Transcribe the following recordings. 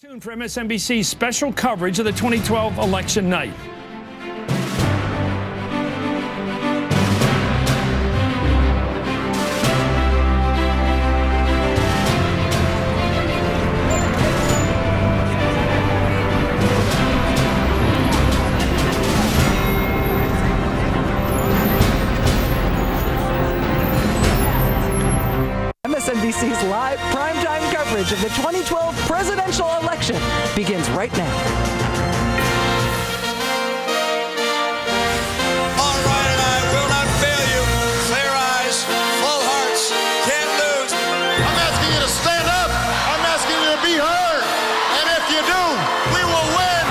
Tuned for MSNBC's special coverage of the 2012 election night. MSNBC's live primetime coverage of the 2012 presidential election begins right now. All right, and I will not fail you. Clear eyes, full hearts, can't lose. I'm asking you to stand up. I'm asking you to be heard. And if you do, we will win.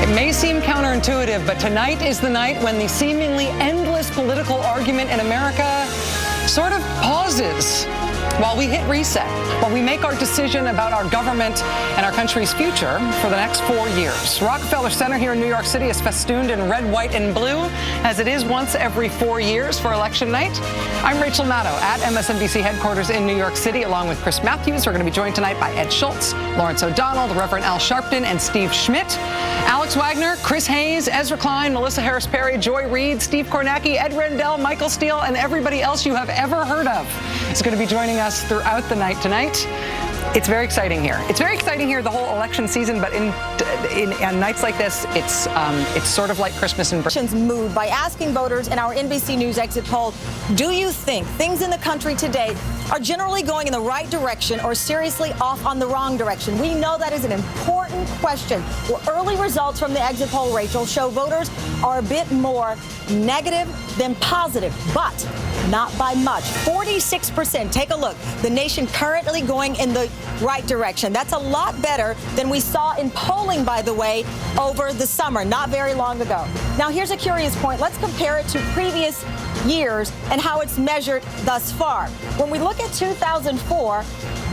It may seem counterintuitive, but tonight is the night when the seemingly endless political argument in America sort of pauses while we hit reset, while we make our decision about our government and our country's future for the next 4 years. Rockefeller Center here in New York City is festooned in red, white, and blue, as it is once every 4 years for election night. I'm Rachel Maddow at MSNBC headquarters in New York City, along with Chris Matthews. We're going to be joined tonight by Ed Schultz, Lawrence O'Donnell, the Reverend Al Sharpton, and Steve Schmidt. Alex Wagner, Chris Hayes, Ezra Klein, Melissa Harris Perry, Joy Reid, Steve Kornacki, Ed Rendell, Michael Steele, and everybody else you have ever heard of is going to be joining us throughout the night tonight. It's very exciting here. It's very exciting here the whole election season, but on nights like this, it's sort of like Christmas in Britain. Mood by asking voters in our NBC News exit poll, do you think things in the country today are generally going in the right direction or seriously off on the wrong direction? We know that is an important question. Well, early results from the exit poll, Rachel, show voters are a bit more negative than positive, but not by much. 46%. Take a look. The nation currently going in the right direction. That's a lot better than we saw in polling, by the way, over the summer, not very long ago. Now, here's a curious point. Let's compare it to previous years and how it's measured thus far. When we look at 2004,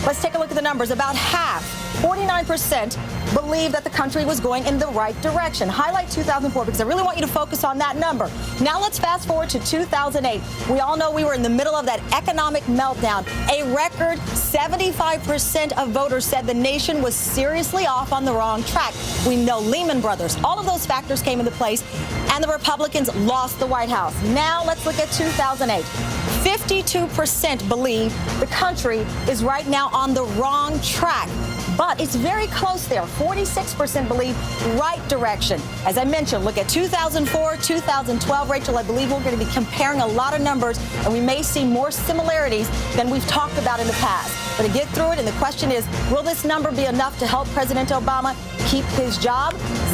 let's take a look at the numbers. About half, 49%, believe that the country was going in the right direction. Highlight 2004 because I really want you to focus on that number. Now let's fast forward to 2008. We all know we were in the middle of that economic meltdown. A record 75% of voters said the nation was seriously off on the wrong track. We know Lehman Brothers. All of those factors came into place, and the Republicans lost the White House. Now let's look at 2008. 52% believe the country is right now on the wrong track. But it's very close there. 46% believe right direction. As I mentioned, look at 2004, 2012. Rachel, I believe we're going to be comparing a lot of numbers, and we may see more similarities than we've talked about in the past. But to get through it, and the question is, will this number be enough to help President Obama keep his job?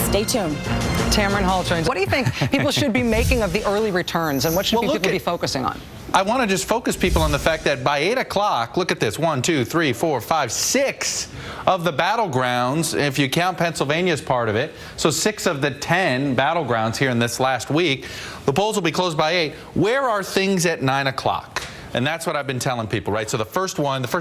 Stay tuned. Tamron Hall joins. What do you think people should be making of the early returns, and what should people be focusing on? I want to just focus people on the fact that by 8 o'clock, look at this, 1, 2, 3, 4, 5, 6 of the battlegrounds, if you count Pennsylvania as part of it, so 6 of the 10 battlegrounds here in this last week, the polls will be closed by 8. Where are things at 9 o'clock? And that's what I've been telling people, right? So the first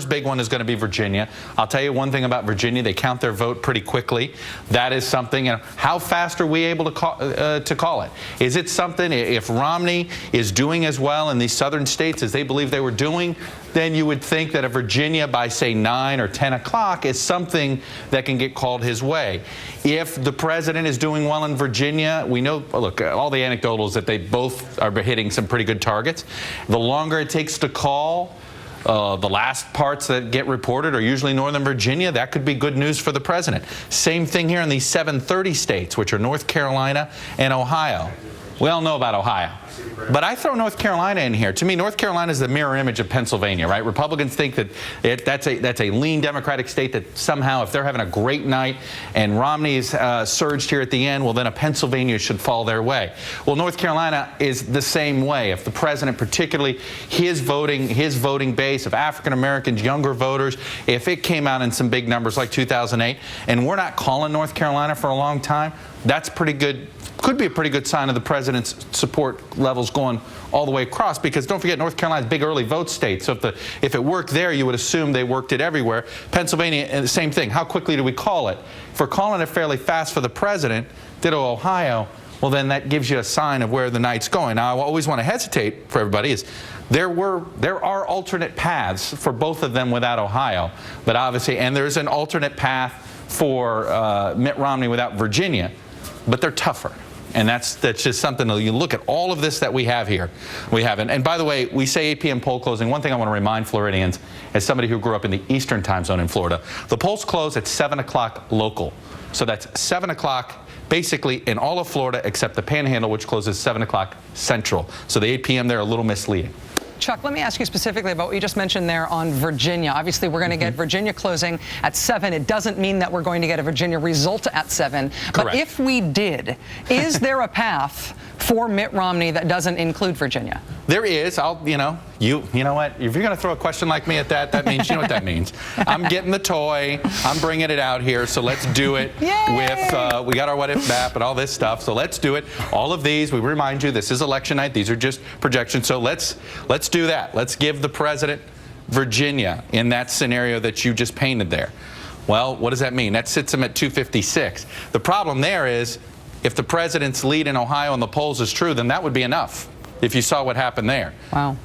big one is going to be Virginia. I'll tell you one thing about Virginia. They count their vote pretty quickly. That is something. How fast are we able to call it? Is it something, if Romney is doing as well in these southern states as they believe they were doing, then you would think that a Virginia by, say, 9 or 10 o'clock is something that can get called his way. If the president is doing well in Virginia, we know, look, all the anecdotals that they both are hitting some pretty good targets. The longer it takes to call, the last parts that get reported are usually Northern Virginia. That could be good news for the president. Same thing here in these 730 states, which are North Carolina and Ohio. We all know about Ohio. But I throw North Carolina in here. To me, North Carolina is the mirror image of Pennsylvania, right? Republicans think that that's a lean Democratic state that somehow, if they're having a great night and Romney's surged here at the end, well, then a Pennsylvania should fall their way. Well, North Carolina is the same way. If the president, particularly his voting base of African Americans, younger voters, if it came out in some big numbers like 2008, and we're not calling North Carolina for a long time, that's pretty good. Could be a pretty good sign of the president's support levels going all the way across, because don't forget, North Carolina is a big early vote state. So if it worked there, you would assume they worked it everywhere. Pennsylvania, the same thing. How quickly do we call it? If we're calling it fairly fast for the president, ditto Ohio, well, then that gives you a sign of where the night's going. Now, I always want to hesitate for everybody is there are alternate paths for both of them without Ohio, but obviously, and there's an alternate path for Mitt Romney without Virginia, but they're tougher. And that's just something that you look at all of this that we have here. We haven't. And by the way, we say 8 p.m. poll closing. One thing I want to remind Floridians, as somebody who grew up in the Eastern time zone in Florida, the polls close at 7 o'clock local. So that's 7 o'clock basically in all of Florida except the Panhandle, which closes 7 o'clock Central. So the 8 p.m. they're a little misleading. Chuck, let me ask you specifically about what you just mentioned there on Virginia. Obviously, we're going to get Virginia closing at 7. It doesn't mean that we're going to get a Virginia result at 7. Correct. But if we did, is there a path for Mitt Romney that doesn't include Virginia? There is. You know what? If you're going to throw a question like me at that means, you know what that means. I'm getting the toy. I'm bringing it out here. So let's do it. With, we got our what if map and all this stuff. So let's do it. All of these, we remind you, this is election night. These are just projections. So let's do that. Let's give the president Virginia in that scenario that you just painted there. Well, what does that mean? That sits him at 256. The problem there is if the president's lead in Ohio in the polls is true, then that would be enough. If you saw what happened there. Wow.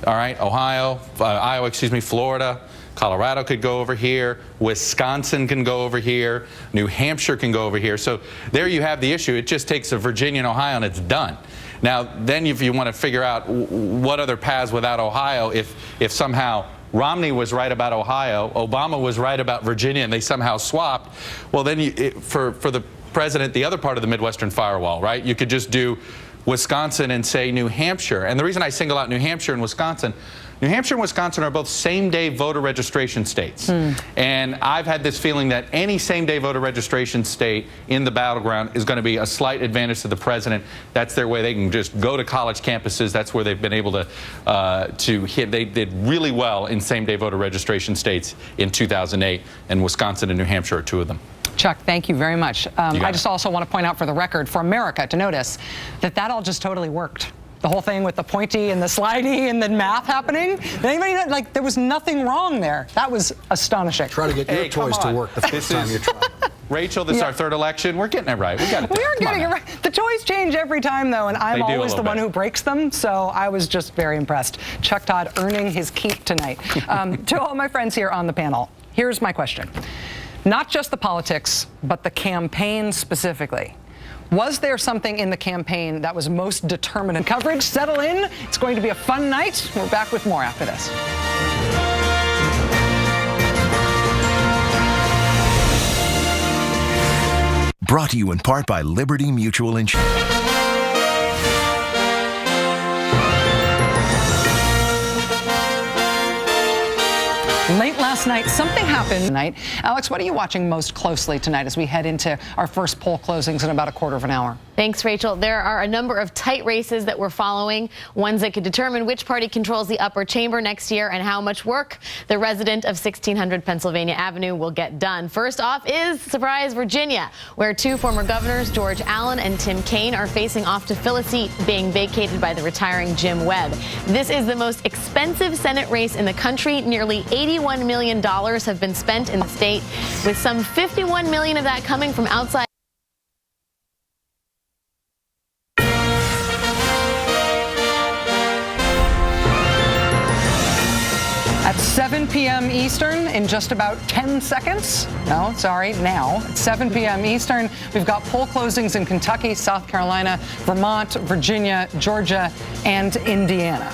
All right, Iowa, Florida, Colorado could go over here, Wisconsin can go over here, New Hampshire can go over here. So there you have the issue. It just takes a Virginia and Ohio and it's done. Now, then if you want to figure out what other paths without Ohio, if somehow Romney was right about Ohio, Obama was right about Virginia, and they somehow swapped, well, then for the president, the other part of the Midwestern firewall, right? You could just do Wisconsin and say New Hampshire. And the reason I single out New Hampshire and Wisconsin are both same-day voter registration states. And I've had this feeling that any same-day voter registration state in the battleground is going to be a slight advantage to the president. That's their way. They can just go to college campuses. That's where they've been able to hit. They did really well in same-day voter registration states in 2008, and Wisconsin and New Hampshire are two of them. Chuck, thank you very much. I just also want to point out for the record, for America to notice that all just totally worked. The whole thing with the pointy and the slidey and the math happening. Anybody know, like, there was nothing wrong there. That was astonishing. Try to get your toys to work the first time you try. Rachel, this is our third election. We're getting it right. We got it. We are getting it right. The toys change every time, though, and I'm always the one who breaks them, so I was just very impressed. Chuck Todd earning his keep tonight. To all my friends here on the panel, here's my question. Not just the politics, but the campaign specifically. Was there something in the campaign that was most determinant? Coverage, settle in. It's going to be a fun night. We're back with more after this. Brought to you in part by Liberty Mutual Insurance. Late last night, something happened tonight. Alex, what are you watching most closely tonight as we head into our first poll closings in about a quarter of an hour? Thanks, Rachel. There are a number of tight races that we're following, ones that could determine which party controls the upper chamber next year and how much work the resident of 1600 Pennsylvania Avenue will get done. First off is, surprise, Virginia, where two former governors, George Allen and Tim Kaine, are facing off to fill a seat being vacated by the retiring Jim Webb. This is the most expensive Senate race in the country. Nearly $81 million have been spent in the state, with some $51 million of that coming from outside. At 7 p.m. Eastern, in just about 10 seconds. No, sorry, now. At 7 p.m. Eastern, we've got poll closings in Kentucky, South Carolina, Vermont, Virginia, Georgia, and Indiana.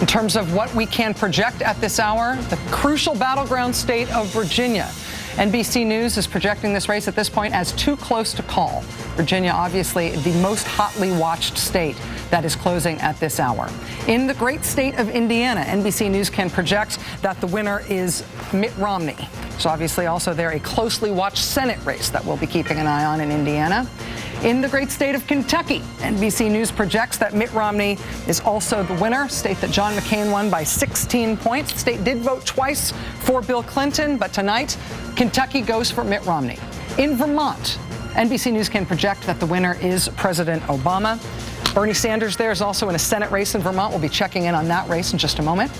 In terms of what we can project at this hour, the crucial battleground state of Virginia. NBC News is projecting this race at this point as too close to call. Virginia, obviously, the most hotly watched state that is closing at this hour. In the great state of Indiana, NBC News can project that the winner is Mitt Romney. So obviously also there a closely watched Senate race that we'll be keeping an eye on in Indiana. In the great state of Kentucky, NBC News projects that Mitt Romney is also the winner, state that John McCain won by 16 points. The state did vote twice for Bill Clinton, but tonight, Kentucky goes for Mitt Romney. In Vermont, NBC News can project that the winner is President Obama. Bernie Sanders there is also in a Senate race in Vermont. We'll be checking in on that race in just a moment.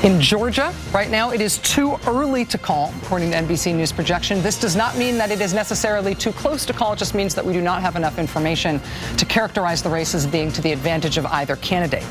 In Georgia, right now, it is too early to call, according to NBC News projection. This does not mean that it is necessarily too close to call. It just means that we do not have enough information to characterize the race as being to the advantage of either candidate.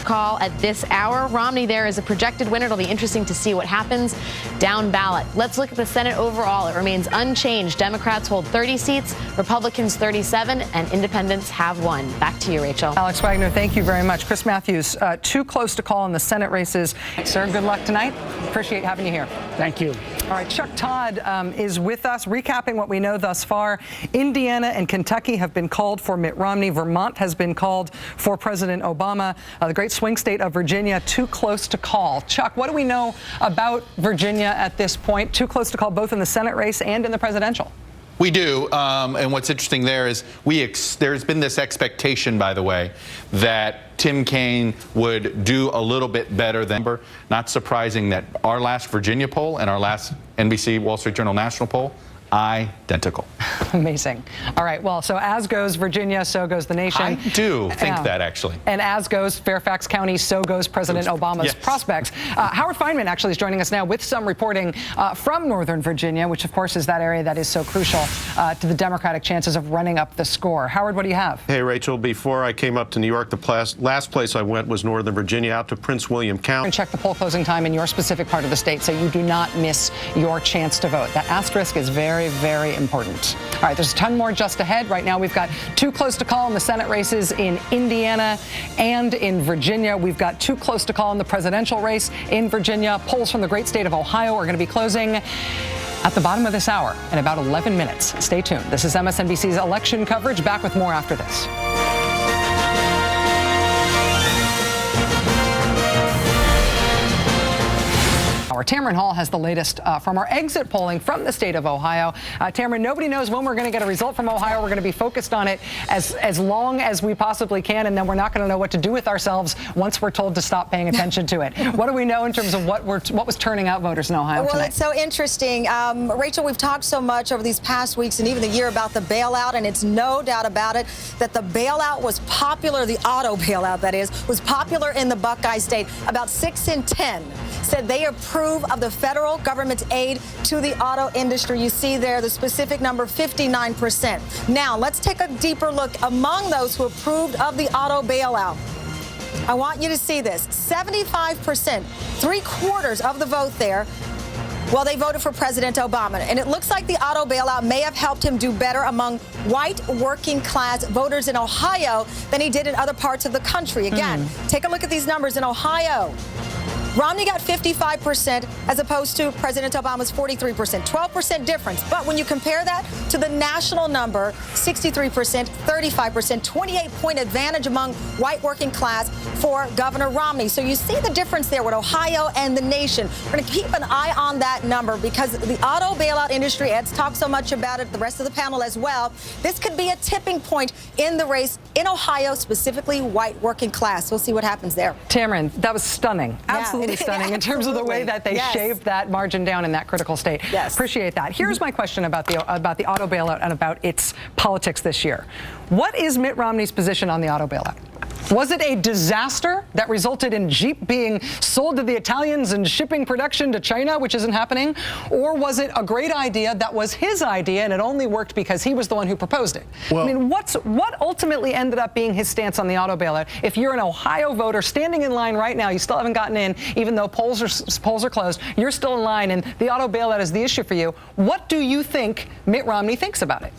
Call at this hour. Romney there is a projected winner. It'll be interesting to see what happens down ballot. Let's look at the Senate overall. It remains unchanged. Democrats hold 30 seats, Republicans 37, and independents have 1. Back to you, Rachel. Alex Wagner, thank you very much. Chris Matthews, too close to call in the Senate races. Sir, good luck tonight. Appreciate having you here. Thank you. All right, Chuck Todd is with us, recapping what we know thus far. Indiana and Kentucky have been called for Mitt Romney. Vermont has been called for President Obama. The great swing state of Virginia, too close to call. Chuck, what do we know about Virginia at this point? Too close to call both in the Senate race and in the presidential. We do, and what's interesting there is there's been this expectation, by the way, that Tim Kaine would do a little bit better than. Not surprising that our last Virginia poll and our last NBC Wall Street Journal national poll, identical. Amazing. All right, well, so as goes Virginia, so goes the nation. I do think that, actually. And as goes Fairfax County, so goes President Obama's prospects. Howard Feynman actually is joining us now with some reporting from Northern Virginia, which, of course, is that area that is so crucial to the Democratic chances of running up the score. Howard, what do you have? Hey, Rachel, before I came up to New York, the last place I went was Northern Virginia, out to Prince William County. And check the poll closing time in your specific part of the state so you do not miss your chance to vote. That asterisk is very, very important. All right, there's a ton more just ahead. Right now, we've got too close to call in the Senate races in Indiana and in Virginia. We've got too close to call in the presidential race in Virginia. Polls from the great state of Ohio are going to be closing at the bottom of this hour in about 11 minutes. Stay tuned. This is MSNBC's election coverage. Back with more after this. Tamron Hall has the latest from our exit polling from the state of Ohio. Tamron, nobody knows when we're going to get a result from Ohio. We're going to be focused on it as long as we possibly can, and then we're not going to know what to do with ourselves once we're told to stop paying attention to it. What do we know in terms of what was turning out voters in Ohio tonight? Well, it's so interesting. Rachel, we've talked so much over these past weeks and even the year about the bailout, and it's no doubt about it that the bailout was popular, the auto bailout, that is, was popular in the Buckeye State. About 6 in 10 said they approve of the federal government's aid to the auto industry. You see there the specific number, 59%. Now, let's take a deeper look among those who approved of the auto bailout. I want you to see this. 75%, 3/4 of the vote there, well, they voted for President Obama. And it looks like the auto bailout may have helped him do better among white working class voters in Ohio than he did in other parts of the country. Again, take a look at these numbers in Ohio. Romney got 55% as opposed to President Obama's 43%, 12% difference. But when you compare that to the national number, 63%, 35%, 28-point advantage among white working class for Governor Romney. So you see the difference there with Ohio and the nation. We're going to keep an eye on that number because the auto bailout industry, Ed's talked so much about it, the rest of the panel as well. This could be a tipping point in the race in Ohio, specifically white working class. We'll see what happens there. Tamron, that was stunning. Absolutely stunning in terms of the way that they shaved that margin down in that critical state. Yes. Appreciate that. Here's my question about the auto bailout and about its politics this year. What is Mitt Romney's position on the auto bailout? Was it a disaster that resulted in Jeep being sold to the Italians and shipping production to China, which isn't happening? Or was it a great idea that was his idea and it only worked because he was the one who proposed it? Well, I mean, what ultimately ended up being his stance on the auto bailout? If you're an Ohio voter standing in line right now, you still haven't gotten in, even though polls are closed, you're still in line and the auto bailout is the issue for you. What do you think Mitt Romney thinks about it?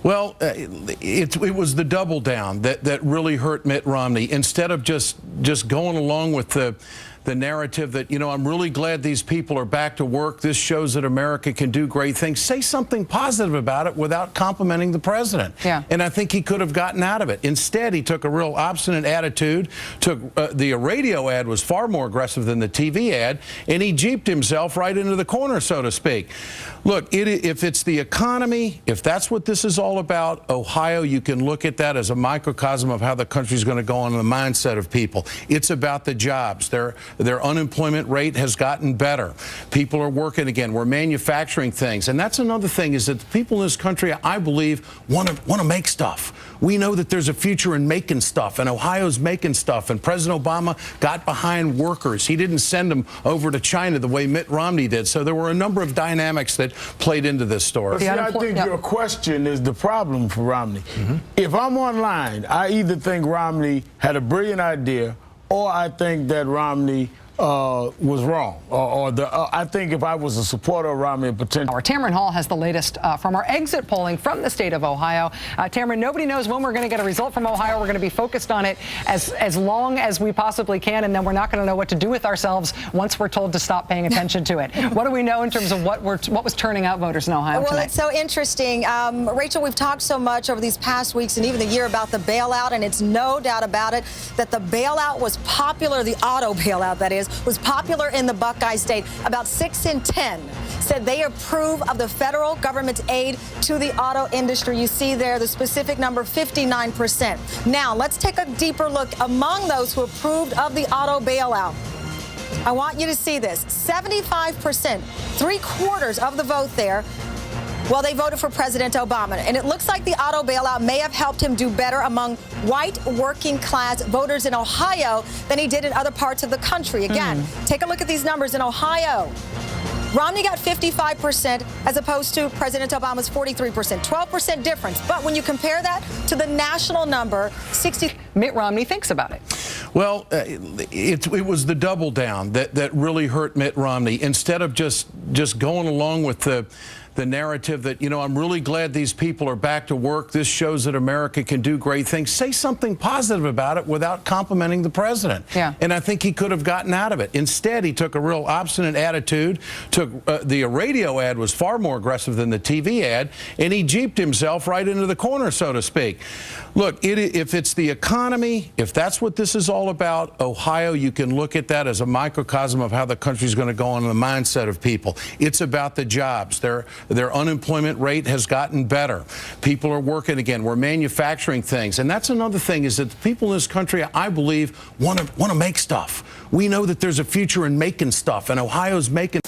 Well, it was the double down that really hurt Mitt Romney. Instead of just going along with the narrative that, you know, I'm really glad these people are back to work. This shows that America can do great things. Say something positive about it without complimenting the president. Yeah. And I think he could have gotten out of it. Instead, he took a real obstinate attitude. The radio ad was far more aggressive than the TV ad, and he jeeped himself right into the corner, so to speak. Look, if it's the economy, if that's what this is all about, Ohio, you can look at that as a microcosm of how the country's going to go on in the mindset of people. It's about the jobs. Their unemployment rate has gotten better. People are working again. We're manufacturing things. And that's another thing, is that the people in this country, I believe, want to make stuff. We know that there's a future in making stuff, and Ohio's making stuff. And President Obama got behind workers. He didn't send them over to China the way Mitt Romney did. So there were a number of dynamics that played into this story. See, I think your question is the problem for Romney. If I'm online, I either think Romney had a brilliant idea, or I think that Romney was wrong. I think if I was a supporter of Romney, potential. Tamron Hall has the latest from our exit polling from the state of Ohio. Tamron, nobody knows when we're going to get a result from Ohio. We're going to be focused on it as long as we possibly can, and then we're not going to know what to do with ourselves once we're told to stop paying attention to it. What do we know in terms of what was turning out voters in Ohio tonight? Well, it's so interesting. Rachel, we've talked so much over these past weeks and even the year about the bailout, and it's no doubt about it that the bailout was popular, the auto bailout, that is, was popular in the Buckeye State. About 6 in 10 said they approve of the federal government's aid to the auto industry. You see there the specific number, 59%. Now, let's take a deeper look among those who approved of the auto bailout. I want you to see this. 75%, 3/4 of the vote there, well, they voted for President Obama. And it looks like the auto bailout may have helped him do better among white working class voters in Ohio than he did in other parts of the country. Again, take a look at these numbers in Ohio. Romney got 55% as opposed to President Obama's 43%, 12% difference. But when you compare that to the national number, 60. Mitt Romney thinks about it. Well, it was the double down that really hurt Mitt Romney. Instead of just going along with the narrative that, you know, I'm really glad these people are back to work. This shows that America can do great things. Say something positive about it without complimenting the president. Yeah. And I think he could have gotten out of it. Instead, he took a real obstinate attitude. The radio ad was far more aggressive than the TV ad, and he jeeped himself right into the corner, so to speak. Look, if it's the economy, if that's what this is all about, Ohio, you can look at that as a microcosm of how the country's going to go on in the mindset of people. It's about the jobs. Their unemployment rate has gotten better. People are working again. We're manufacturing things. And that's another thing, is that the people in this country, I believe, want to make stuff. We know that there's a future in making stuff, and Ohio's making.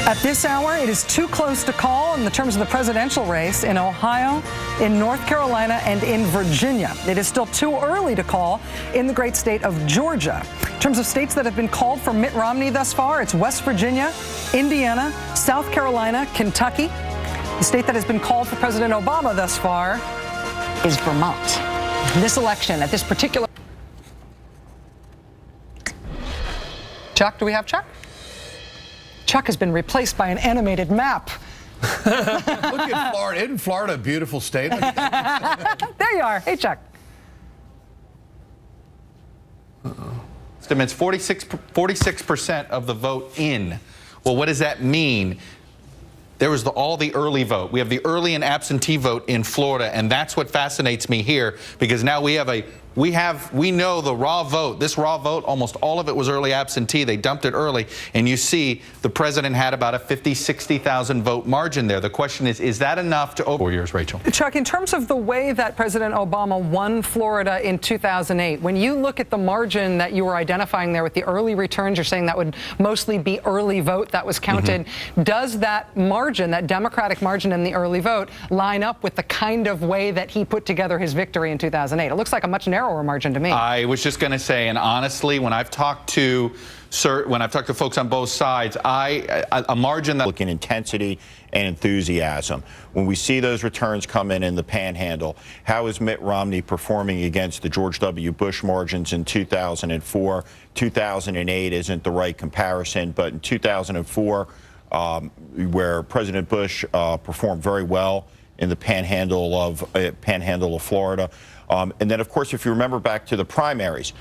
At this hour, it is too close to call in the terms of the presidential race in Ohio, in North Carolina, and in Virginia. It is still too early to call in the great state of Georgia. In terms of states that have been called for Mitt Romney thus far, it's West Virginia, Indiana, South Carolina, Kentucky. The state that has been called for President Obama thus far is Vermont. This election, at this particular... Chuck, do we have Chuck? Chuck has been replaced by an animated map. Look at Florida. Isn't Florida a beautiful state? There you are. Hey, Chuck. It's 46% of the vote in. Well, what does that mean? There was all the early vote. We have the early and absentee vote in Florida, and that's what fascinates me here, because now we know the raw vote. This raw vote, almost all of it was early absentee. They dumped it early, and you see the president had about a 60,000 vote margin there. The question is that enough to over 4 years, Rachel? Chuck, in terms of the way that President Obama won Florida in 2008, when you look at the margin that you were identifying there with the early returns, you're saying that would mostly be early vote that was counted. Does that margin, that Democratic margin in the early vote, line up with the kind of way that he put together his victory in 2008? It looks like a much narrower margin to me. I was just going to say, and honestly, when I've talked to folks on both sides, a margin that in intensity and enthusiasm. When we see those returns come in the Panhandle, how is Mitt Romney performing against the George W. Bush margins in 2004? 2008 isn't the right comparison, but in 2004, where President Bush performed very well in the Panhandle of Florida. And then, of course, if you remember back to the primaries,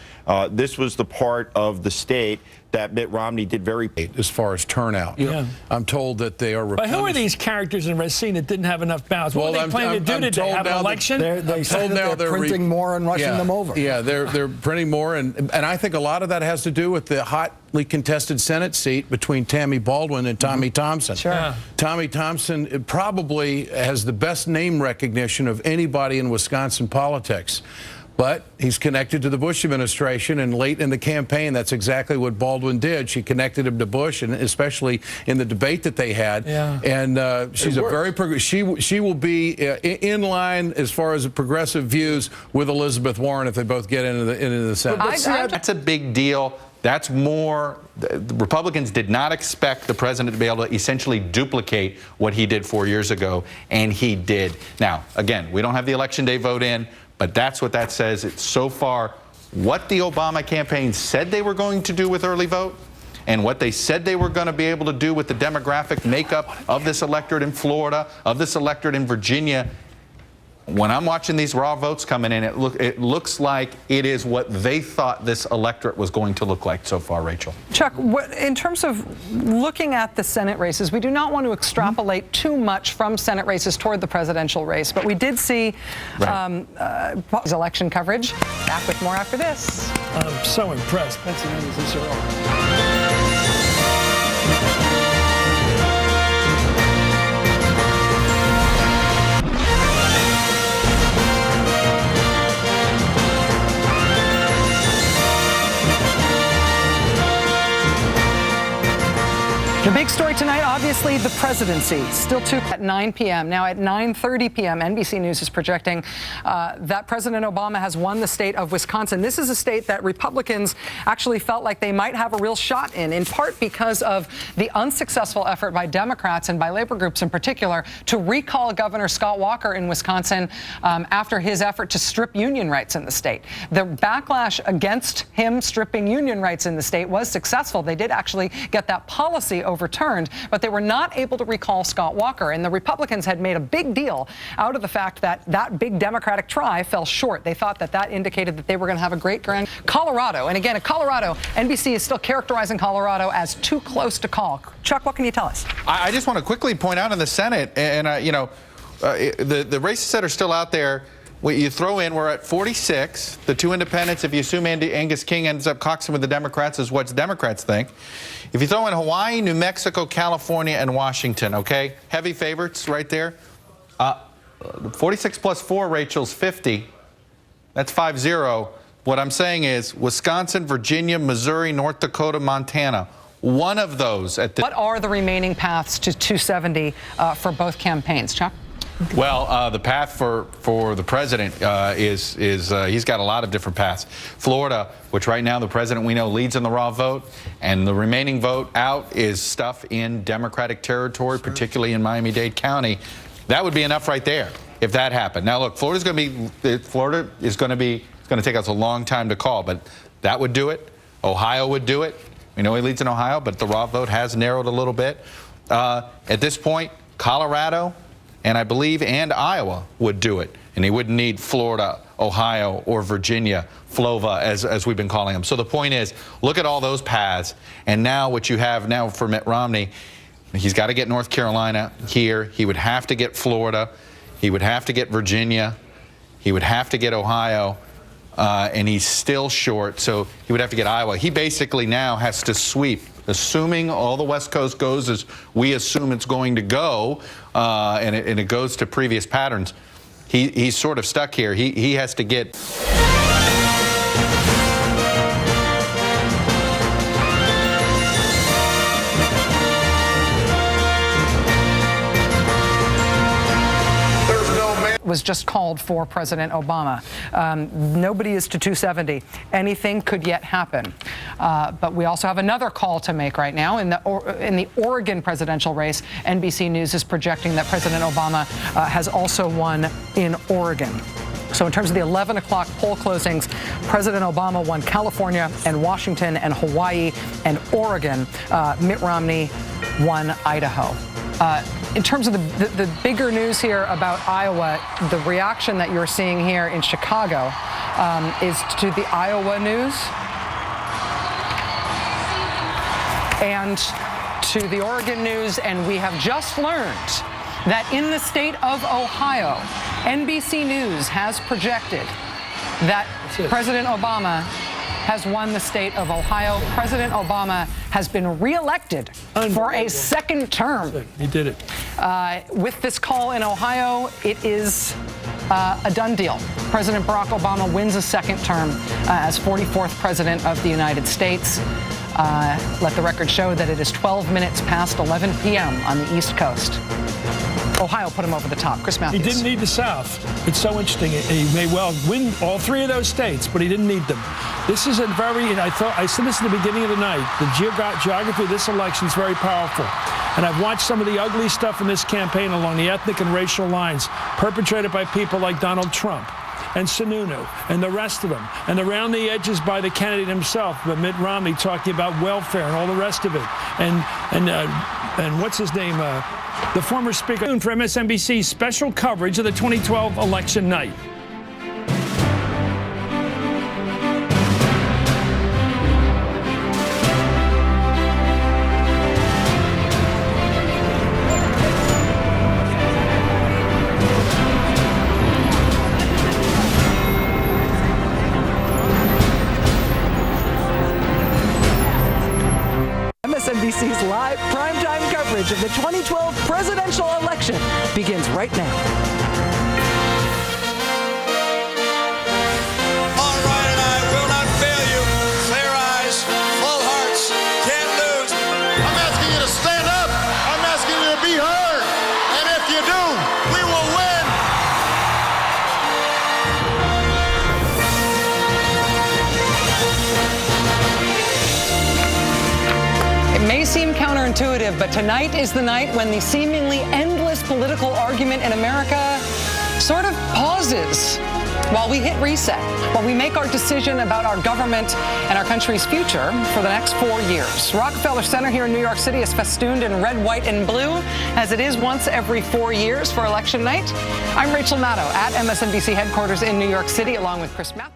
this was the part of the state that Mitt Romney did very as far as turnout. Yeah. I'm told that they are. But who are these characters in Racine that didn't have enough ballots? What are they planning to do today? Have an election? They said that they're printing more and rushing them over. Yeah, they're printing more, and I think a lot of that has to do with the hotly contested Senate seat between Tammy Baldwin and Tommy Thompson. Sure. Yeah. Tommy Thompson probably has the best name recognition of anybody in Wisconsin politics. But he's connected to the Bush administration, and late in the campaign, that's exactly what Baldwin did. She connected him to Bush, and especially in the debate that they had. Yeah. And she's a very she will be in line as far as progressive views with Elizabeth Warren if they both get into the Senate. That's a big deal. That's more. The Republicans did not expect the president to be able to essentially duplicate what he did 4 years ago, and he did. Now, again, we don't have the election day vote in, but that's what that says. It's so far what the Obama campaign said they were going to do with early vote and what they said they were going to be able to do with the demographic makeup of this electorate in Florida, of this electorate in Virginia. When I'm watching these raw votes coming in, it looks like it is what they thought this electorate was going to look like so far, Rachel. Chuck, in terms of looking at the Senate races, we do not want to extrapolate too much from Senate races toward the presidential race, but we did see election coverage. Back with more after this. I'm so impressed. Pennsylvania's this early. The big story tonight, obviously, the presidency. Still at 9 p.m. Now at 9:30 p.m., NBC News is projecting that President Obama has won the state of Wisconsin. This is a state that Republicans actually felt like they might have a real shot in part because of the unsuccessful effort by Democrats and by labor groups in particular to recall Governor Scott Walker in Wisconsin after his effort to strip union rights in the state. The backlash against him stripping union rights in the state was successful. They did actually get that policy overturned, but they were not able to recall Scott Walker. And the Republicans had made a big deal out of the fact that that big Democratic try fell short. They thought that that indicated that they were going to have a great grand Colorado. And again, at Colorado, NBC is still characterizing Colorado as too close to call. Chuck, what can you tell us? I just want to quickly point out in the Senate, and the races that are still out there, what you throw in, we're at 46. The two independents, if you assume Angus King ends up coxing with the Democrats, is what Democrats think. If you throw in Hawaii, New Mexico, California, and Washington, okay? Heavy favorites right there. 46 plus 4, Rachel's 50. That's 5-0. What I'm saying is Wisconsin, Virginia, Missouri, North Dakota, Montana. One of those at the... What are the remaining paths to 270 for both campaigns, Chuck? Well, the path for the president is he's got a lot of different paths. Florida, which right now the president we know leads in the raw vote, and the remaining vote out is stuff in Democratic territory, particularly in Miami-Dade County. That would be enough right there if that happened. Now, look, Florida is going to take us a long time to call, but that would do it. Ohio would do it. We know he leads in Ohio, but the raw vote has narrowed a little bit. At this point, Colorado, and I believe Iowa would do it. And he wouldn't need Florida, Ohio, or Virginia, FLOVA, as we've been calling them. So the point is, look at all those paths. And now what you have now for Mitt Romney, he's got to get North Carolina here. He would have to get Florida. He would have to get Virginia. He would have to get Ohio. And he's still short, so he would have to get Iowa. He basically now has to sweep, assuming all the West Coast goes as we assume it's going to go, and it goes to previous patterns. He's sort of stuck here. He has to get... Was just called for President Obama. Nobody is to 270. Anything could yet happen. But we also have another call to make right now. In the Oregon presidential race, NBC News is projecting that President Obama has also won in Oregon. So in terms of the 11 o'clock poll closings, President Obama won California and Washington and Hawaii and Oregon. Mitt Romney won Idaho. In terms of the bigger news here about Iowa, the reaction that you're seeing here in Chicago is to the Iowa news and to the Oregon news. And we have just learned that in the state of Ohio, NBC News has projected that President Obama has won the state of Ohio. President Obama has been reelected for a second term. He did it. With this call in Ohio, it is a done deal. President Barack Obama wins a second term as 44th President of the United States. Let the record show that it is 12 minutes past 11 p.m. on the East Coast. Ohio put him over the top. Chris Matthews. He didn't need the South. It's so interesting. He may well win all three of those states, but he didn't need them. This is a very, and I said this at the beginning of the night, the geography of this election is very powerful. And I've watched some of the ugly stuff in this campaign along the ethnic and racial lines perpetrated by people like Donald Trump and Sununu and the rest of them, and around the edges by the candidate himself, but Mitt Romney talking about welfare and all the rest of it, and what's his name, the former speaker for MSNBC's special coverage of the 2012 election night. MSNBC's live primetime coverage of the 2012 presidential election begins right now. All right, and I will not fail you. Clear eyes, full hearts, can't lose. I'm asking you to stand up. I'm asking you to be heard. And if you do, we will win. It may seem counterintuitive, but tonight is the night when the seemingly endless political argument in America sort of pauses while we hit reset, while we make our decision about our government and our country's future for the next 4 years. Rockefeller Center here in New York City is festooned in red, white, and blue, as it is once every 4 years for election night. I'm Rachel Maddow at MSNBC headquarters in New York City, along with Chris Matthews.